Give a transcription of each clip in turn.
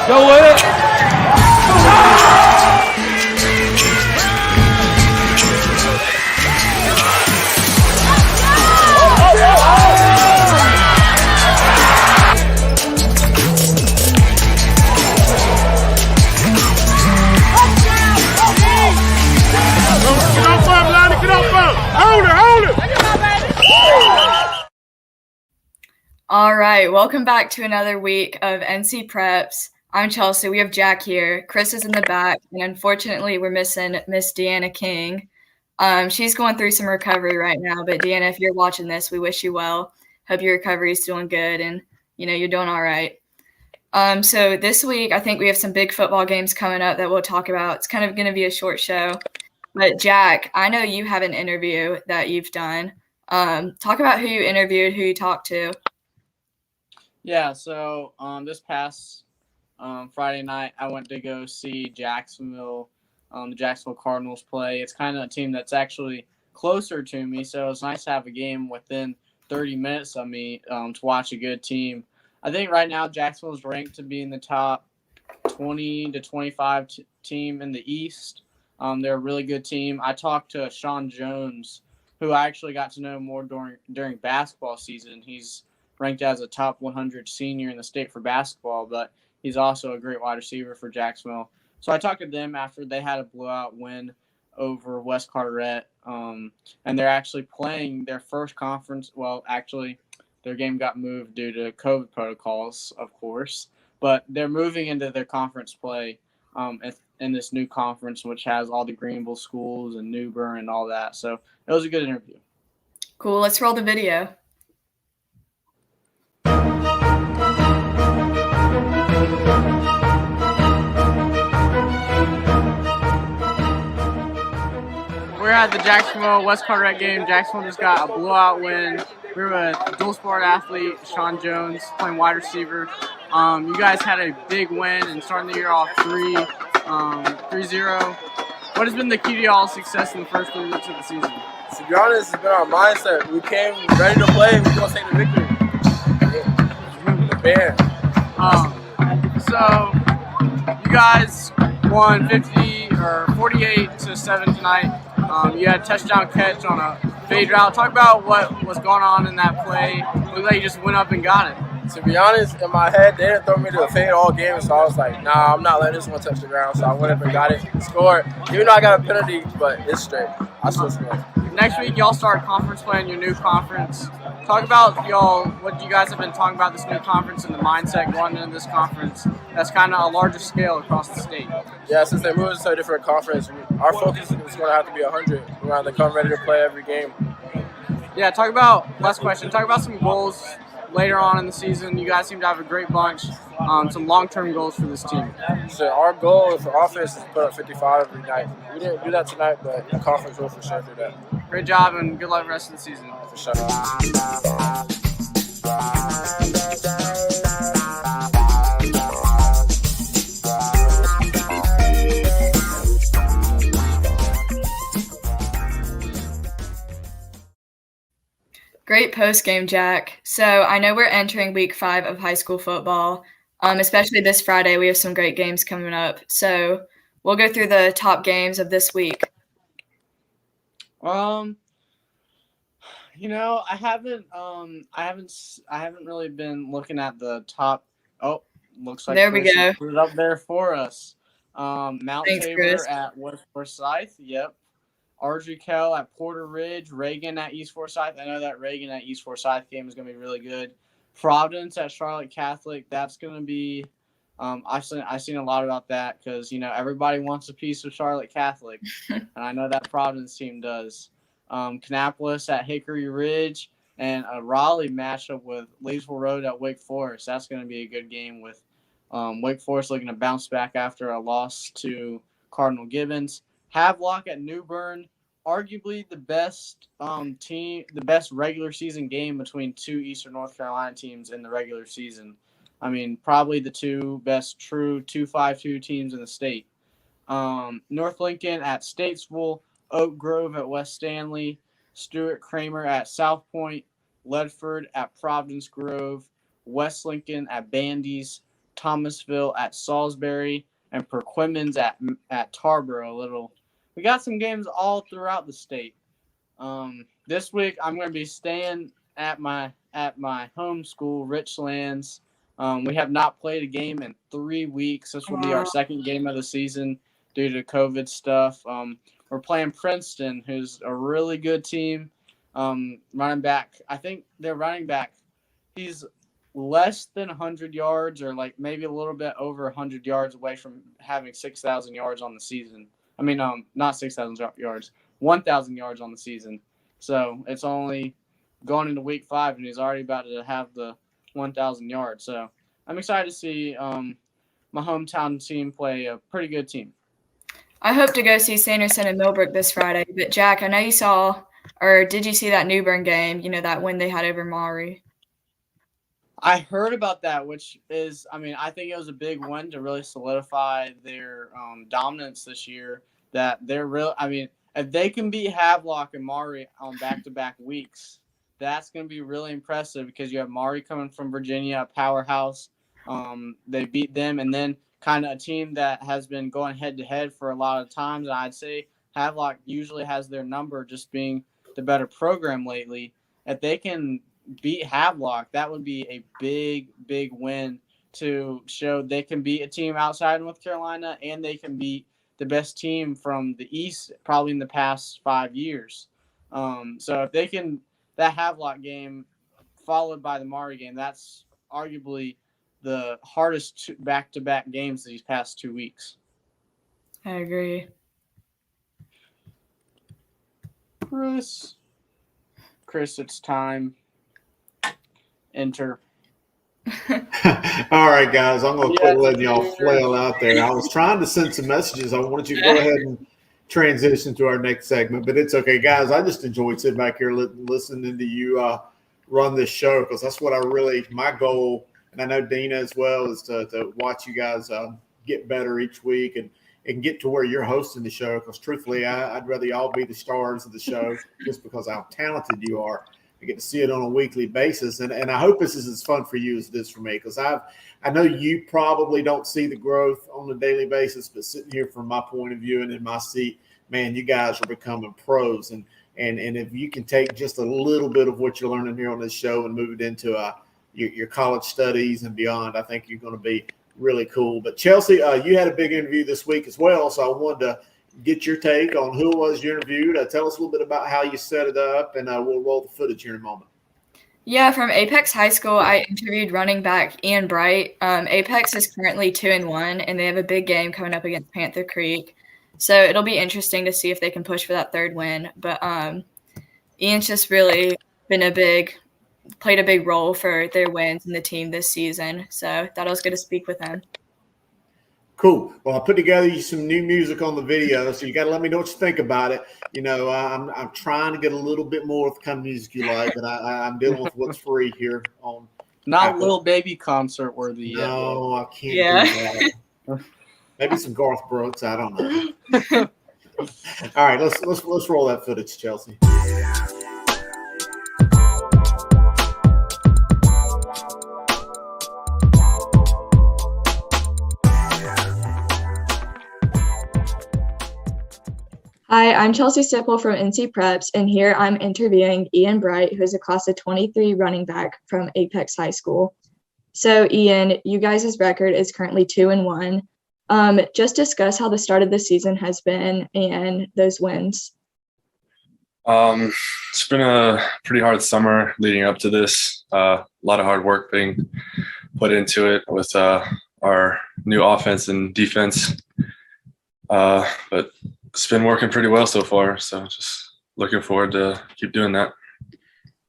Go with it. All right, welcome back to another week of NCPreps. I'm Chelsea. We have Jack here. Chris is in the back, and unfortunately, we're missing Miss Deanna King. She's going through some recovery right now, but Deanna, if you're watching this, we wish you well. Hope your recovery is doing good, and you're doing all right. So this week, I think we have some big football games coming up that we'll talk about. It's kind of going to be a short show, but Jack, I know you have an interview that you've done. Talk about who you interviewed, who you talked to. Yeah, so this past Friday night, I went to go see Jacksonville, the Jacksonville Cardinals play. It's kind of a team that's actually closer to me, so it's nice to have a game within 30 minutes of me to watch a good team. I think right now Jacksonville is ranked to be in the top 20 to 25 team in the East. They're a really good team. I talked to Sean Jones, who I actually got to know more during basketball season. He's ranked as a top 100 senior in the state for basketball, but he's also a great wide receiver for Jacksonville. So I talked to them after they had a blowout win over West Carteret, and they're actually playing their first conference. Well, actually, their game got moved due to COVID protocols, of course, but they're moving into their conference play in this new conference, which has all the Greenville schools and New Bern and all that. So it was a good interview. Cool. Let's roll the video. We're at the Jacksonville-West Carteret game. Jacksonville just got a blowout win. We were a dual sport athlete, Sean Jones, playing wide receiver. You guys had a big win and starting the year off 3-0. What has been the key to y'all's success in the first 3 weeks of the season? To be honest, it's been our mindset. We came ready to play, and we're going to take the victory. The band. So you guys won 48-7 tonight. You had a touchdown catch on a fade route. Talk about what was going on in that play. It looked like you just went up and got it. To be honest, in my head, they didn't throw me to the fade all game, so I was like, nah, I'm not letting this one touch the ground. So I went up and got it, scored. Even though I got a penalty, but it's straight. I still scored. Next week, y'all start conference play in your new conference. Talk about what you guys have been talking about this new conference and the mindset going into this conference. That's kind of a larger scale across the state. Yeah, since they moved to a different conference, our focus is going to have to be 100. We're going to come ready to play every game. Yeah, talk about some goals later on in the season. You guys seem to have a great bunch. Some long-term goals for this team. So our goal for offense is to put up 55 every night. We didn't do that tonight, but the conference will for sure do that. Great job and good luck the rest of the season. For sure. Great post-game, Jack. So I know we're entering week 5 of high school football. Especially this Friday, we have some great games coming up. So we'll go through the top games of this week. I haven't really been looking at the top. Oh, looks like There we Chris go. put it up there for us. Mount Thanks, Tabor Chris. at West Forsyth. Yep. Ardrey at Porter Ridge. Reagan at East Forsyth. I know that Reagan at East Forsyth game is going to be really good. Providence at Charlotte Catholic. That's going to be. I've seen a lot about that because everybody wants a piece of Charlotte Catholic, and I know that Providence team does. Kannapolis at Hickory Ridge, and a Raleigh matchup with Leesville Road at Wake Forest. That's going to be a good game with Wake Forest looking to bounce back after a loss to Cardinal Gibbons. Havelock at New Bern, arguably the best the best regular season game between two Eastern North Carolina teams in the regular season. I mean, probably the two best true 2-5-2 teams in the state. North Lincoln at Statesville, Oak Grove at West Stanley, Stuart Kramer at South Point, Ledford at Providence Grove, West Lincoln at Bandy's, Thomasville at Salisbury, and Perquimans at Tarboro. We got some games all throughout the state. This week I'm going to be staying at my home school, Richlands. We have not played a game in 3 weeks. This will be our second game of the season due to COVID stuff. We're playing Princeton, who's a really good team. Running back, I think their running back, he's less than 100 yards or like maybe a little bit over 100 yards away from having 6,000 yards on the season. I mean, not 6,000 yards, 1,000 yards on the season. So it's only going into week 5, and he's already about to have the 1,000 yards. So I'm excited to see my hometown team play a pretty good team. I hope to go see Sanderson and Millbrook this Friday. But, Jack, I know you saw – or did you see that New Bern game, that win they had over Maury? I heard about that, which is – I mean, I think it was a big win to really solidify their dominance this year. That they're real – I mean, if they can beat Havelock and Maury on back-to-back weeks, that's going to be really impressive because you have Maury coming from Virginia, a powerhouse. They beat them, and then – kind of a team that has been going head-to-head for a lot of times. And I'd say Havelock usually has their number just being the better program lately. If they can beat Havelock, that would be a big, big win to show they can beat a team outside North Carolina and they can beat the best team from the East probably in the past 5 years. So if they can – that Havelock game followed by the Maury game, that's arguably – the hardest back-to-back games these past 2 weeks. I agree. Chris, it's time. Enter. All right, guys. I'm going to quit letting y'all flail out there. I was trying to send some messages. I wanted you to go ahead and transition to our next segment, but it's okay. Guys, I just enjoyed sitting back here listening to you run this show because that's what my goal – and I know Dina as well is to watch you guys get better each week and get to where you're hosting the show. Because truthfully, I'd rather y'all be the stars of the show just because how talented you are. I get to see it on a weekly basis, and I hope this is as fun for you as it is for me. Because I know you probably don't see the growth on a daily basis, but sitting here from my point of view and in my seat, man, you guys are becoming pros. And if you can take just a little bit of what you're learning here on this show and move it into your college studies and beyond, I think you're going to be really cool. But Chelsea, you had a big interview this week as well, so I wanted to get your take on who it was you interviewed. Tell us a little bit about how you set it up, and we'll roll the footage here in a moment. Yeah, from Apex High School, I interviewed running back Ian Bright. Apex is currently 2-1, and they have a big game coming up against Panther Creek. So it'll be interesting to see if they can push for that third win. But Ian's just really played a big role for their wins in the team this season. So thought I was going to speak with him. Cool. Well, I put together some new music on the video, so you got to let me know what you think about it. I'm trying to get a little bit more of the kind of music you like, but I'm dealing with what's free here on. Not Apple. Lil Baby concert worthy yet. No, I can't do that. Maybe some Garth Brooks. I don't know. All right, let's roll that footage, Chelsea. Hi, I'm Chelsea Sipple from NCPreps, and here I'm interviewing Ian Bright, who is a class of 23 running back from Apex High School. So, Ian, you guys' record is currently 2-1. Just discuss how the start of the season has been and those wins. It's been a pretty hard summer leading up to this. A lot of hard work being put into it with our new offense and defense. But it's been working pretty well so far. So just looking forward to keep doing that.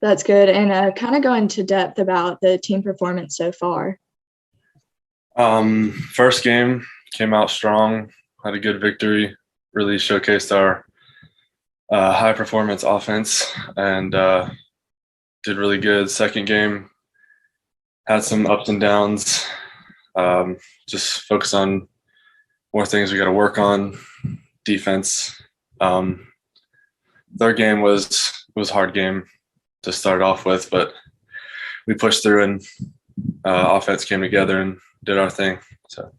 That's good. And kind of go into depth about the team performance so far. First game came out strong, had a good victory, really showcased our high performance offense and did really good. Second game had some ups and downs. Just focus on more things we got to work on. Defense. Third game was a hard game to start off with, but we pushed through and offense came together and did our thing. So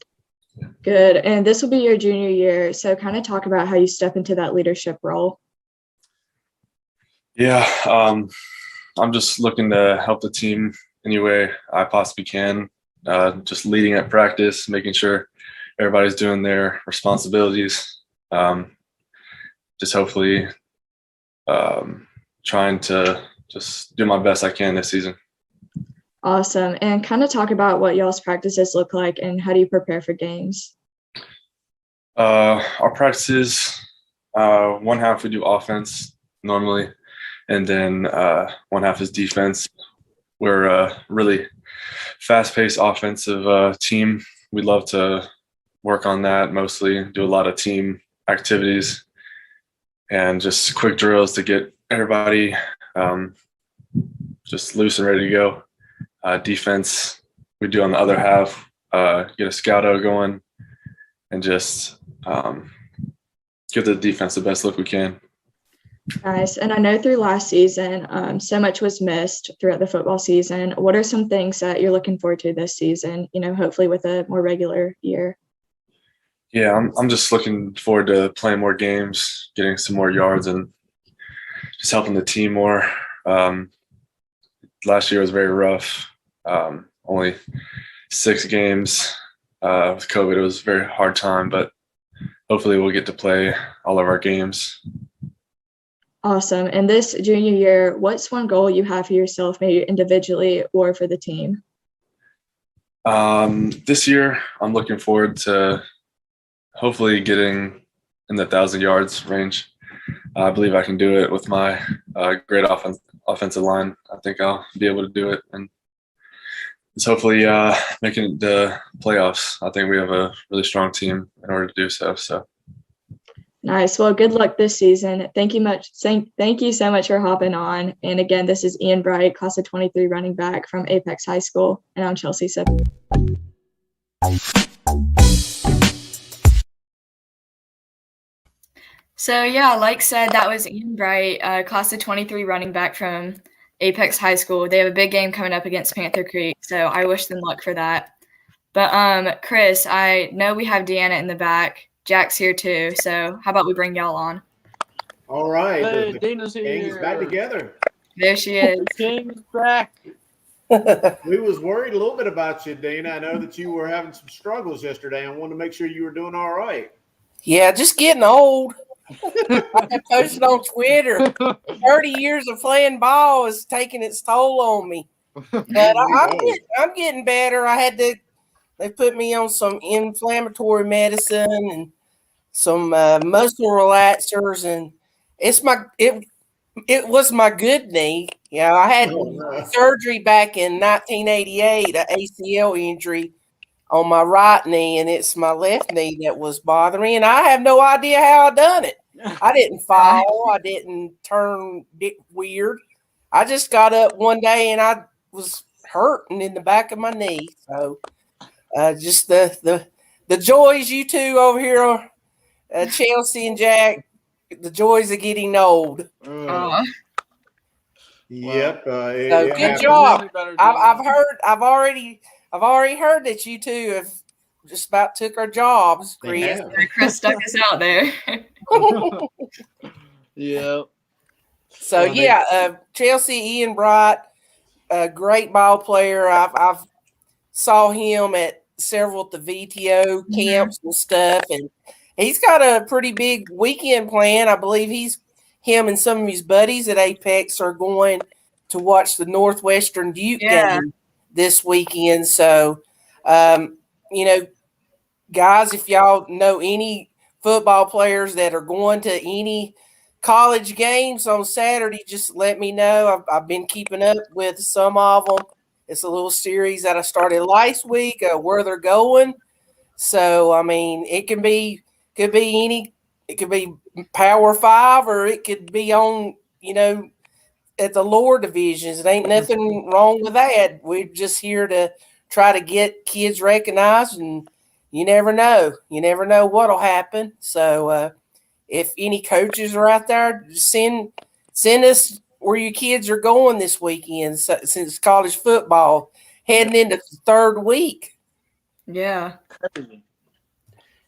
good. And this will be your junior year, so kind of talk about how you step into that leadership role. Yeah, I'm just looking to help the team any way I possibly can. Just leading at practice, making sure everybody's doing their responsibilities. Just hopefully trying to just do my best I can this season. Awesome. And kind of talk about what y'all's practices look like and how do you prepare for games? Our practices, one half we do offense normally, and then one half is defense. We're a really fast-paced offensive team. We love to work on that mostly, do a lot of team activities and just quick drills to get everybody just loose and ready to go. Defense, we do on the other half, get a scout-o going and just give the defense the best look we can. Nice. And I know through last season, so much was missed throughout the football season. What are some things that you're looking forward to this season, hopefully with a more regular year? Yeah, I'm just looking forward to playing more games, getting some more yards, and just helping the team more. Last year was very rough. Only 6 games. With COVID, it was a very hard time, but hopefully we'll get to play all of our games. Awesome. And this junior year, what's one goal you have for yourself, maybe individually or for the team? This year, I'm looking forward to hopefully getting in the 1,000 yards range. I believe I can do it with my great offensive line. I think I'll be able to do it, and it's hopefully making the playoffs. I think we have a really strong team in order to do so. So. Nice. Well, good luck this season. Thank you so much for hopping on. And again, this is Ian Bright, class of 23 running back from Apex High School, and I'm Chelsea Sipple. So yeah, like said, that was Ian Bright, class of 23 running back from Apex High School. They have a big game coming up against Panther Creek, so I wish them luck for that. But Chris, I know we have Deanna in the back. Jack's here too, so how about we bring y'all on? All right. Hey, the Dana's gang here. is back together. There she is. King's back. We was worried a little bit about you, Dana. I know that you were having some struggles yesterday. I wanted to make sure you were doing all right. Yeah, just getting old. I posted on Twitter. 30 years of playing ball is taking its toll on me. But I'm getting better. They put me on some inflammatory medicine and some muscle relaxers, and it was my good knee. Yeah, I had surgery back in 1988, an ACL injury on my right knee, and it's my left knee that was bothering me, and I have no idea how I done it. I didn't fall. I didn't turn weird. I just got up one day and I was hurting in the back of my knee. So just the joys you two over here, Chelsea and Jack, the joys of getting old. Yep. So good job. I've already heard that you two have just about took our jobs, Chris. Chris stuck us out there. Yeah. So yeah, Chelsea, Ian Bright, a great ball player. I've saw him at several of the VTO camps and stuff, and he's got a pretty big weekend plan. I believe him and some of his buddies at Apex are going to watch the Northwestern Duke game this weekend. So, guys, if y'all know any football players that are going to any college games on Saturday, just let me know. I've been keeping up with some of them. It's a little series that I started last week, where they're going. So, I mean, it could be Power 5, or it could be on, at the lower divisions. It ain't nothing wrong with that. We're just here to try to get kids recognized, and you never know. You never know what'll happen. So, if any coaches are out there, send us where your kids are going this weekend, since college football heading into the third week. Yeah.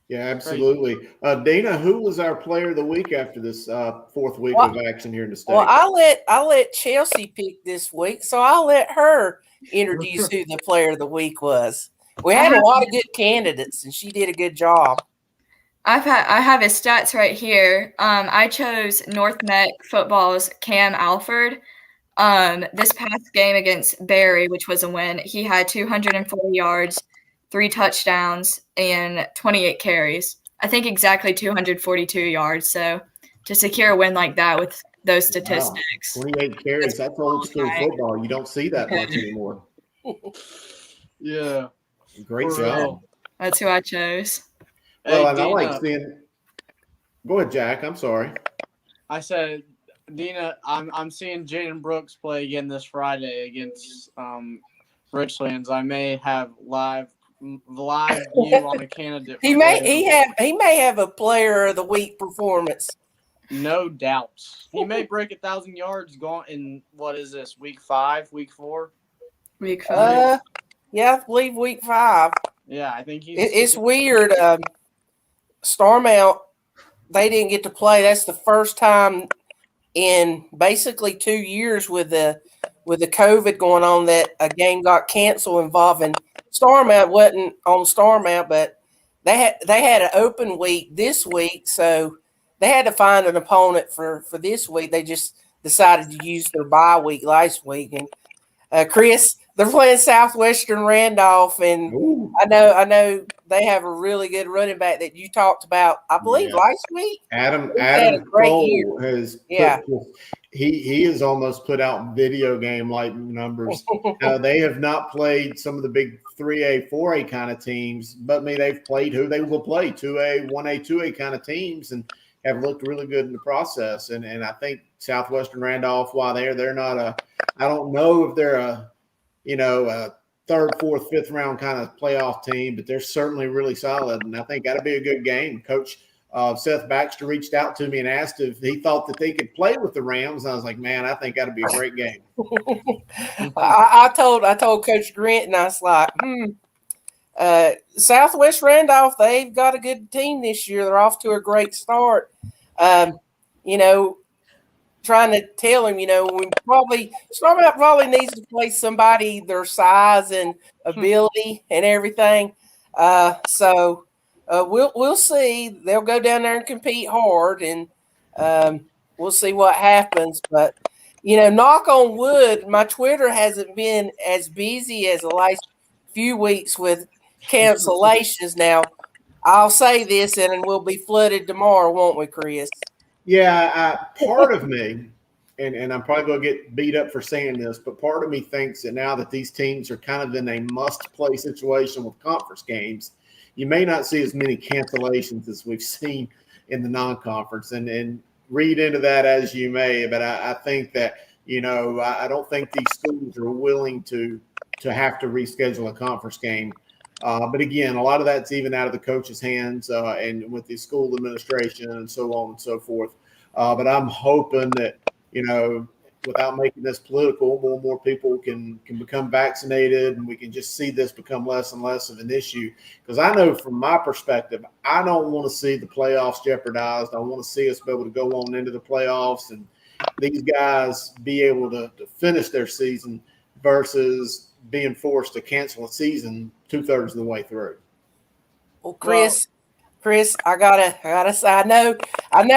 Yeah, absolutely. Dana, who was our player of the week after this fourth week of action here in the state? Well, I'll let Chelsea pick this week, so I'll let her introduce who the player of the week was. We had a lot of good candidates, and she did a good job. I have his stats right here. I chose North Met football's Cam Alford. This past game against Barry, which was a win, he had 240 yards, 3 touchdowns, and 28 carries. I think exactly 242 yards. So to secure a win like that with those statistics. Wow. 28 carries. That's old school football. You don't see that much anymore. Yeah. Great job. That's who I chose. Well, Hey, and Dina, I like seeing. Go ahead, Jack. I'm sorry. I said, Dina, I'm seeing Jaden Brooks play again this Friday against Richlands. I may have live view on a candidate. He may have a player of the week performance. No doubt. He may break 1,000 yards going in, what is this, week 5, week 4? Week 5. Yeah, I believe week 5. Yeah, I think it's weird. Starmount, they didn't get to play. That's the first time in basically 2 years with the COVID going on that a game got canceled involving Starmount. Wasn't on Starmount, but they had an open week this week, so they had to find an opponent for this week. They just decided to use their bye week last week. And Chris, they're playing Southwestern Randolph, and ooh. I know they have a really good running back that you talked about, I believe, last week. Adam Cole has he has almost put out video game like numbers. They have not played some of the big 3A, 4A kind of teams, but they've played who they will play, 2A, 1A, 2A kind of teams, and have looked really good in the process. And I think Southwestern Randolph, while they're not I don't know if they're a third, fourth, fifth round kind of playoff team, but they're certainly really solid. And I think that'll be a good game. Coach Seth Baxter reached out to me and asked if he thought that they could play with the Rams. And I was like, man, I think that'll be a great game. I told Coach Grant, and I was like, Southwest Randolph, they've got a good team this year. They're off to a great start. Trying to tell him, Starmount probably needs to play somebody their size and ability and everything. So we'll see. They'll go down there and compete hard, and we'll see what happens. But knock on wood, my Twitter hasn't been as busy as the last few weeks with cancellations. Now, I'll say this, and we'll be flooded tomorrow, won't we, Chris? Yeah, part of me, and I'm probably going to get beat up for saying this, but part of me thinks that now that these teams are kind of in a must-play situation with conference games, you may not see as many cancellations as we've seen in the non-conference. And read into that as you may, but I think that, I don't think these schools are willing to have to reschedule a conference game. But again, a lot of that's even out of the coach's hands and with the school administration and so on and so forth. But I'm hoping that, without making this political, more and more people can become vaccinated, and we can just see this become less and less of an issue. Because I know from my perspective, I don't want to see the playoffs jeopardized. I want to see us be able to go on into the playoffs and these guys be able to finish their season versus being forced to cancel a season 2/3 of the way through. Well, Chris, I gotta say, I know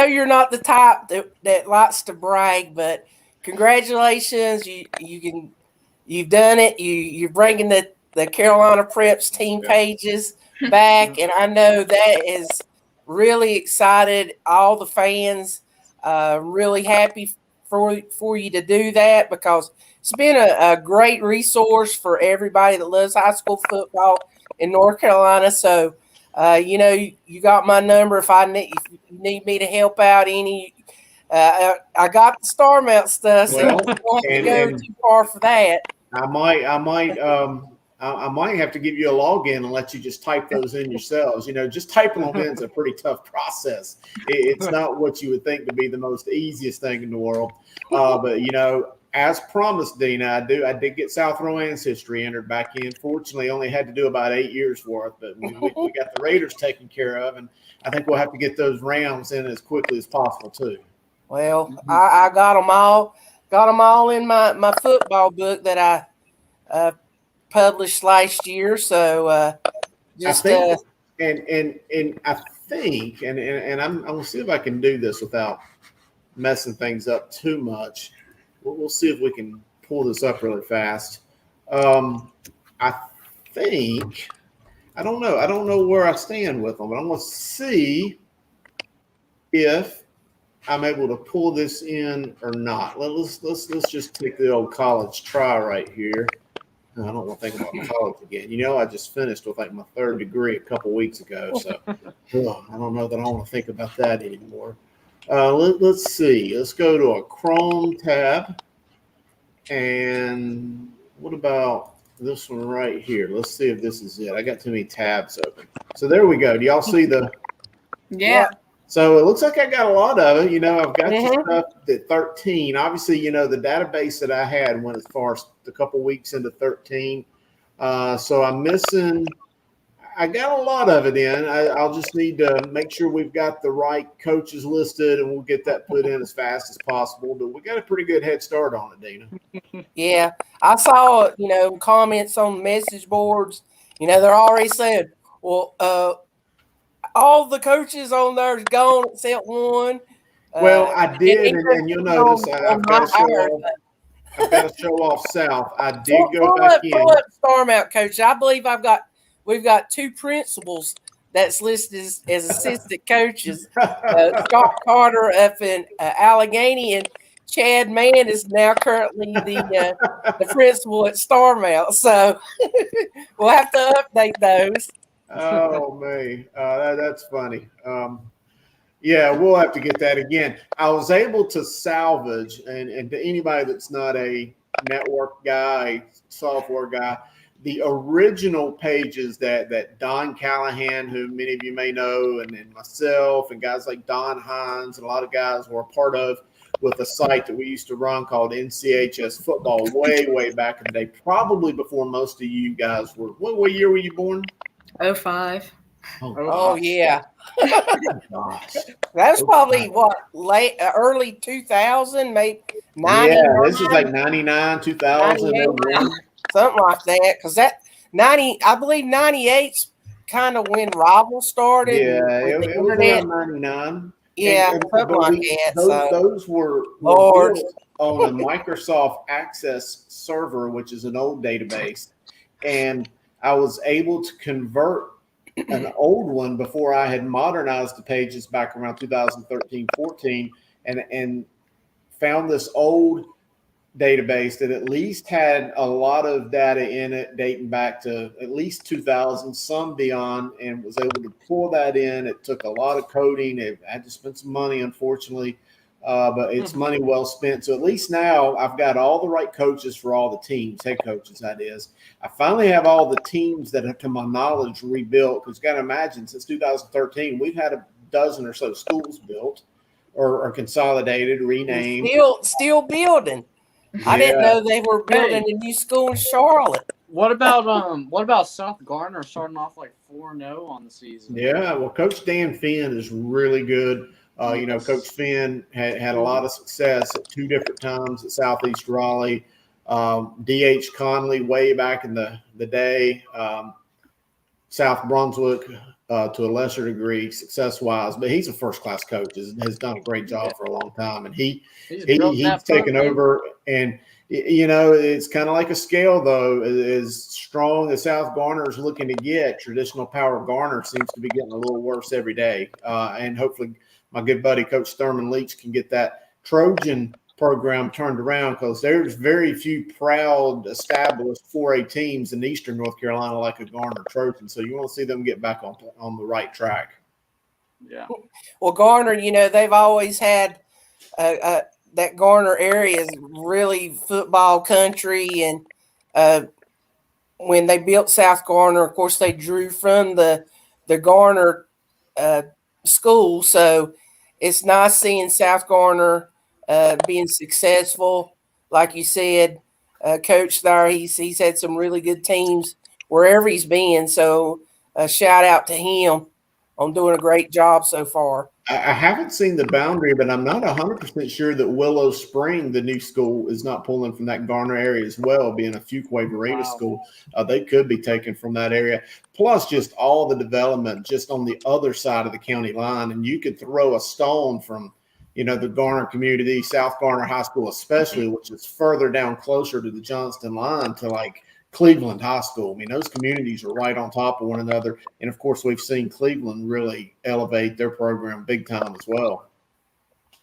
you're not the type that likes to brag, but congratulations, you've done it. You're bringing the Carolina Preps team pages back, and I know that is really excited all the fans. Really happy for you to do that, because it's been a great resource for everybody that loves high school football in North Carolina. So, you got my number if you need me to help out any. I got the Star Mount stuff, so you don't have to go too far for that. I might have to give you a login and let you just type those in yourselves. Just typing them in is a pretty tough process. It's not what you would think to be the most easiest thing in the world. But as promised, Dina, I did get South Rowan's history entered back in. Fortunately, only had to do about 8 years worth, but we got the Raiders taken care of, and I think we'll have to get those Rams in as quickly as possible too. Well, I got them all. Got them all in my football book that I published last year. So I'm gonna see if I can do this without messing things up too much. We'll see if we can pull this up really fast. I don't know where I stand with them, but I'm gonna see if I'm able to pull this in or not. Let's just take the old college try right here. I don't want to think about college again. I just finished with my 3rd degree a couple weeks ago, so I don't know that I want to think about that anymore. Let's see. Let's go to a Chrome tab, and what about this one right here? Let's see if this is it. I got too many tabs open. So there we go. Do y'all see the? Yeah. So it looks like I got a lot of it. I've got the stuff at 13. Obviously, the database that I had went as far as a couple weeks into 13. So I'm missing. I got a lot of it in. I'll just need to make sure we've got the right coaches listed, and we'll get that put in as fast as possible. But we got a pretty good head start on it, Dina. Yeah, I saw comments on message boards. They're already saying, "Well, all the coaches on there is gone except one." Well, I did, and you'll notice I've got to show off South. I did go back in. Pull up Star Mount, Coach. I believe we've got 2 principals that's listed as assistant coaches. Scott Carter up in Allegheny, and Chad Mann is now currently the principal at Star Mount. So we'll have to update those. Oh, man. That's funny. Yeah, we'll have to get that again. I was able to salvage, and to anybody that's not a network guy, software guy, the original pages that Don Callahan, who many of you may know, and myself and guys like Don Hines and a lot of guys were a part of, with a site that we used to run called NCHS Football way back in the day, probably before most of you guys were. What year were you born? 05. Oh yeah. Gosh. That was probably early 2000, maybe 90. Yeah, this is like 99, 2000, something like that. Because that 90, I believe 98's kind of when Rival started. Yeah, it was around 99. Yeah, something like that. Those were built on a Microsoft Access server, which is an old database, and I was able to convert an old one before I had modernized the pages back around 2013, 14, and found this old database that at least had a lot of data in it dating back to at least 2000, some beyond, and was able to pull that in. It took a lot of coding. I had to spend some money, unfortunately, but it's money well spent. So at least now I've got all the right coaches for all the teams, head coaches, that is. I finally have all the teams that, to my knowledge, rebuilt, because you got to imagine, since 2013, we've had a dozen or so schools built or consolidated, renamed. Still building. I didn't know they were building a new school in Charlotte. What about South Garner starting off like 4-0 on the season? Yeah, well, Coach Dan Finn is really good. Coach Finn had a lot of success at 2 different times at Southeast Raleigh. D.H. Conley way back in the day. South Brunswick to a lesser degree success-wise, but he's a first-class coach. Has done a great job for a long time, and he's taken over. And it's kind of like a scale, though. As strong as South Garner is looking to get, traditional power Garner seems to be getting a little worse every day. And hopefully, my good buddy Coach Thurman Leach can get that Trojan program turned around, because there's very few proud established 4A teams in Eastern North Carolina like a Garner Trojan. So you want to see them get back on the right track. Yeah. Well, Garner, they've always had that Garner area is really football country, and when they built South Garner, of course, they drew from the Garner school. So it's nice seeing South Garner being successful. Like you said, Coach there, he's had some really good teams wherever he's been. So shout out to him on doing a great job so far. I haven't seen the boundary, but I'm not 100% sure that Willow Spring, the new school, is not pulling from that Garner area as well, being a Fuquay-Vareda school. They could be taken from that area. Plus just all the development just on the other side of the county line. And you could throw a stone from the Garner community, South Garner High School especially, which is further down closer to the Johnston line, to like Cleveland High School. I mean, those communities are right on top of one another. And, of course, we've seen Cleveland really elevate their program big time as well.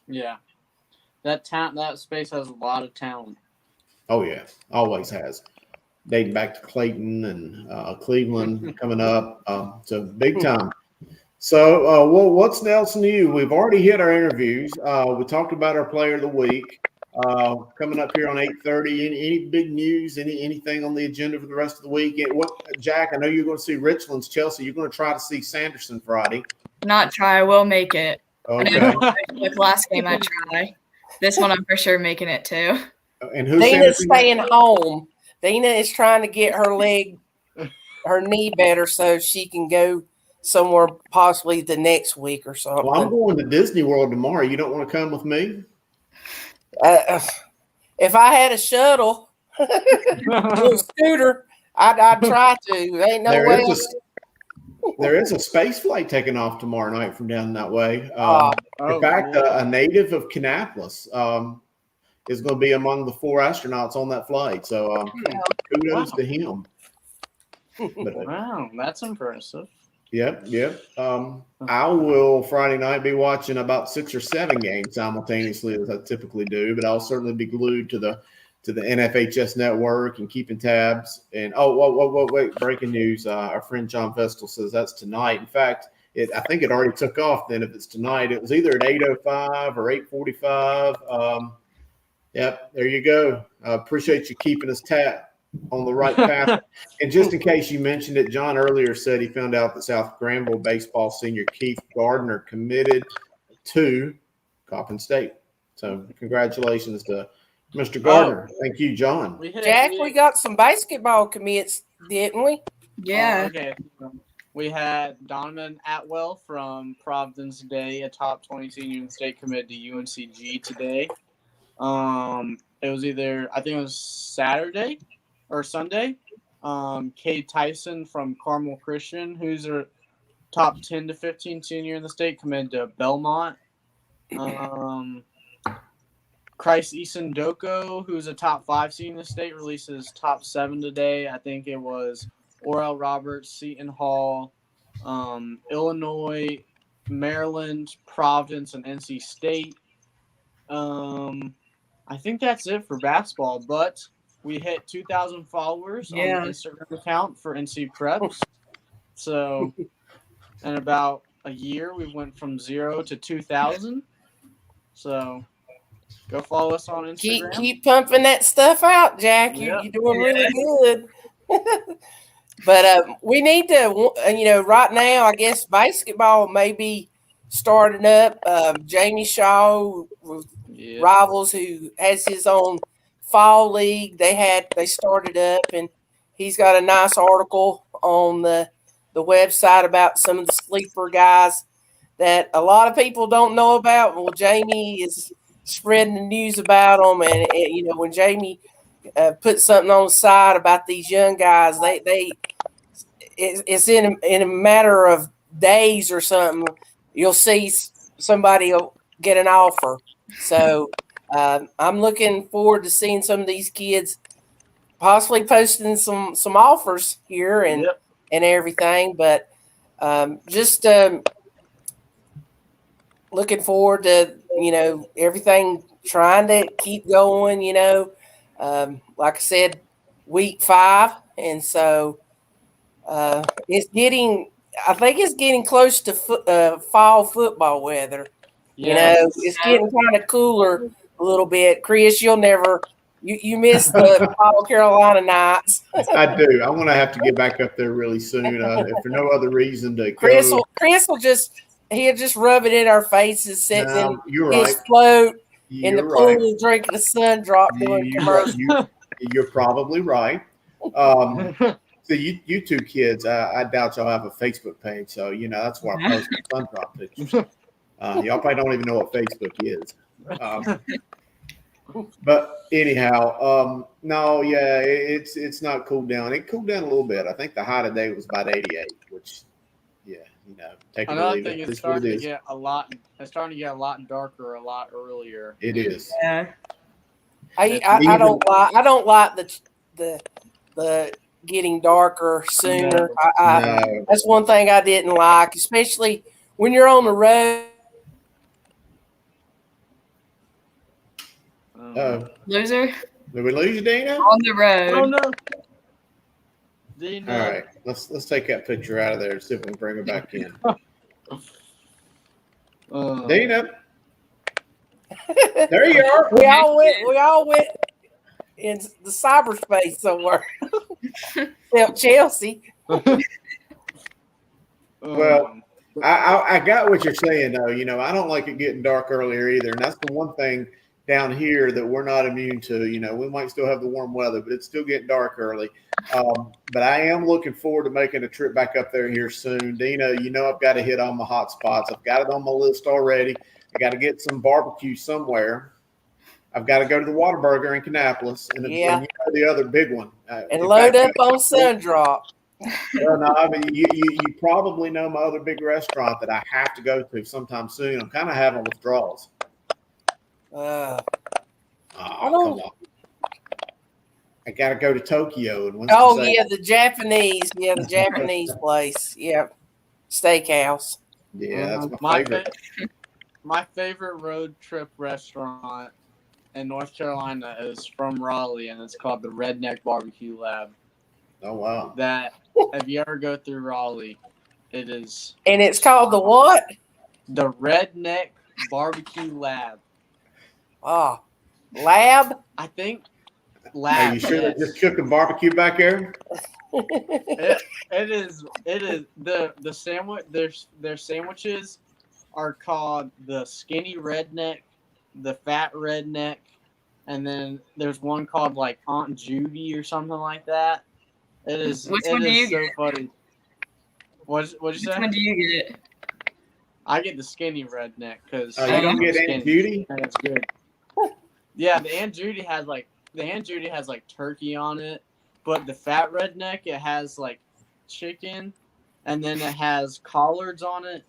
Yeah. That space has a lot of talent. Oh, yeah. Always has. Dating back to Clayton and Cleveland coming up. So big time. So, what's else new? We've already hit our interviews. We talked about our player of the week. Coming up here on 8:30. Any big news? Anything on the agenda for the rest of the week? Jack? I know you're going to see Richland's Chelsea. You're going to try to see Sanderson Friday. Not try. I will make it. Okay. Like last game, I try. This one, I'm for sure making it too. And who's Dina's staying home. Dina is trying to get her knee better so she can go somewhere possibly the next week or something. Well, I'm going to Disney World tomorrow. You don't want to come with me? If I had a shuttle, little scooter, I'd try to. Ain't no way. There is a space flight taking off tomorrow night from down that way. In fact, a native of Kannapolis is going to be among the 4 astronauts on that flight. So kudos to him. Wow, that's impressive. Yep. I will Friday night be watching about 6 or 7 games simultaneously, as I typically do, but I'll certainly be glued to the NFHS network and keeping tabs. And wait, breaking news. Our friend John Vestal says that's tonight. In fact, I think it already took off then. If it's tonight, it was either at 8:05 or 8:45. Yep, there you go. Appreciate you keeping us on the right path. And just in case you mentioned it, John earlier said he found out that South Granville baseball senior Keith Gardner committed to Coppin State. So congratulations to Mr. Gardner. Thank you, John. Jack, we got some basketball commits, didn't we? Yeah. Okay. We had Donovan Atwell from Providence Day, a top 20 senior in the state, committed to UNCG today. It was I think it was Saturday or Sunday. Cade Tyson from Carmel Christian, who's a top 10 to 15 senior in the state, committed to Belmont. Christ Eason Doko, who's a top 5 senior in the state, releases top 7 today. I think it was Orel Roberts, Seton Hall, Illinois, Maryland, Providence, and NC State. I think that's it for basketball, but we hit 2,000 followers on the Instagram account for NCPreps. So in about a year, we went from 0 to 2,000. So go follow us on Instagram. Keep pumping that stuff out, Jack. You're doing really good. But we need to, right now, I guess basketball may be starting up. Jamie Shaw with Rivals, who has his own fall league they started up, and he's got a nice article on the website about some of the sleeper guys that a lot of people don't know about. Well, Jamie is spreading the news about them, and when Jamie put something on the side about these young guys, it's in a matter of days or something, you'll see somebody will get an offer. So I'm looking forward to seeing some of these kids possibly posting some offers here and everything. But just looking forward to everything, trying to keep going. Like I said, week 5, and so it's getting. I think it's getting close to fall football weather. Yes. It's getting kind of cooler a little bit. Chris, you'll never. You missed the Fall Carolina nights. I do. I'm gonna have to get back up there really soon. If for no other reason to Chris go. will he'll just rub it in our faces, sitting in you're his right. float in the You're pool, right. drinking a sun drop, doing commercials. You're probably right. So you two kids, I doubt y'all have a Facebook page, so that's where I post my sun drop pictures. Y'all probably don't even know what Facebook is. But anyhow, no, yeah, it's not cooled down. It cooled down a little bit. I think the high today was about 88, which, take it or leave it. It's starting to get a lot. It's starting to get a lot darker a lot earlier. It is. Yeah. I don't like the getting darker sooner. No. That's one thing I didn't like, especially when you're on the road. Loser. Did we lose you, Dana? On the road. Oh no. Dana. All right, let's take that picture out of there and see if we can bring it back in. Dana. There you are. We all went in the cyberspace somewhere. Except Chelsea. Well, I got what you're saying, though. I don't like it getting dark earlier either, and that's the one thing down here that we're not immune to. We might still have the warm weather, but it's still getting dark early. But I am looking forward to making a trip back up there here soon. Dina, I've got to hit on my hot spots. I've got it on my list already. I got to get some barbecue somewhere. I've got to go to the Whataburger in Kannapolis, and the other big one. And load up on sun drop. Well, no, I mean, you probably know my other big restaurant that I have to go to sometime soon. I'm kind of having withdrawals. I come on. I got to go to Tokyo. And the Japanese. Yeah, the Japanese place. Yeah, steakhouse. Yeah, that's my favorite. My favorite road trip restaurant in North Carolina is from Raleigh, and it's called the Redneck Barbecue Lab. Oh, wow. If you ever go through Raleigh, it is. And it's called the what? The Redneck Barbecue Lab. Oh, lab? I think lab. Are you sure they're just cooking barbecue back there? It is the sandwich. Their sandwiches are called the Skinny Redneck, the Fat Redneck, and then there's one called like Aunt Judy or something like that. It is. Which one do you so get? funny. What'd you say? Which one do you get? I get the Skinny Redneck because you don't get Aunt Judy. And it's good. Yeah, the Aunt Judy has like turkey on it, but the Fat Redneck, it has like chicken, and then it has collards on it,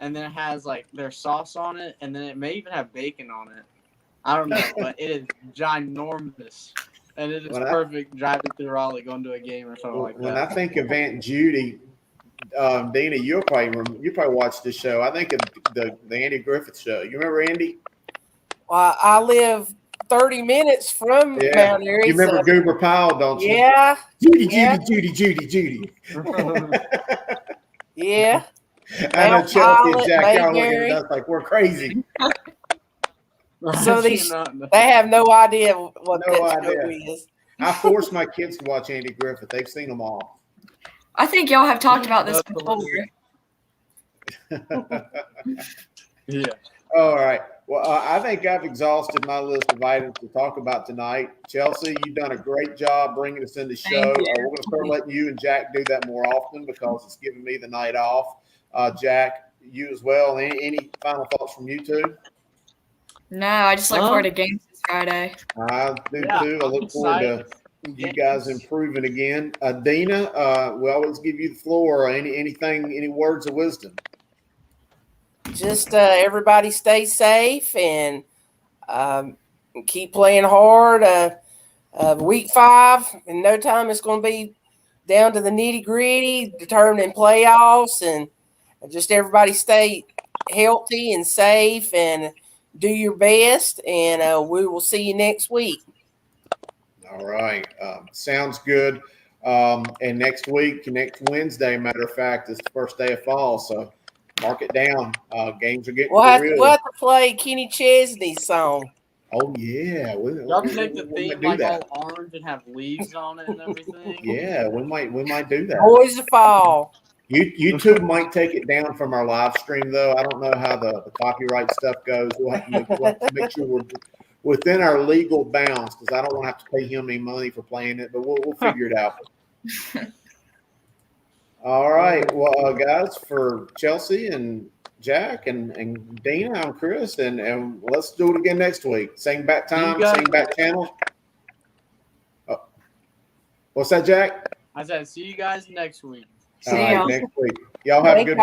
and then it has like their sauce on it, and then it may even have bacon on it. I don't know, but it is ginormous, and it is perfect driving through Raleigh, going to a game or something like that. When I think of Aunt Judy, Dina, you probably watched this show. I think of the Andy Griffith Show. You remember Andy? Well, I live 30 minutes from Mount Airy. You remember Goober Powell, don't you? Yeah. Judy. Yeah. I know Chelsea and Jack, y'all looking at us like we're crazy. So they have no idea what that show is. I force my kids to watch Andy Griffith. They've seen them all. I think y'all have talked about this before. Yeah. All right. Well, I think I've exhausted my list of items to talk about tonight. Chelsea, you've done a great job bringing us in the show. Thank you. We're going to start letting you and Jack do that more often because it's giving me the night off. Jack, you as well. Any final thoughts from you two? No, I just look forward to games this Friday. I do too. I look forward to you guys improving again. Dina, we always give you the floor. Any words of wisdom? Just everybody stay safe and keep playing hard. Week 5, in no time, it's going to be down to the nitty gritty, determining playoffs, and just everybody stay healthy and safe and do your best. And we will see you next week. All right. Sounds good. And next Wednesday, matter of fact, is the first day of fall. So mark it down. Games are getting We'll have real. to play Kenny Chesney's song. Oh, yeah. Y'all can make the theme like all orange and have leaves on it and everything. Yeah, we might do that. Boys of Fall. YouTube might take it down from our live stream, though. I don't know how the copyright stuff goes. We'll have to make sure we're within our legal bounds because I don't want to have to pay him any money for playing it, but we'll figure it out. All right. Well, guys, for Chelsea and Jack and Dina, I'm Chris, and let's do it again next week. Same back time, same back channel. Oh. What's that, Jack? I said, see you guys next week. All right, next week. Y'all have a good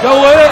Go with it.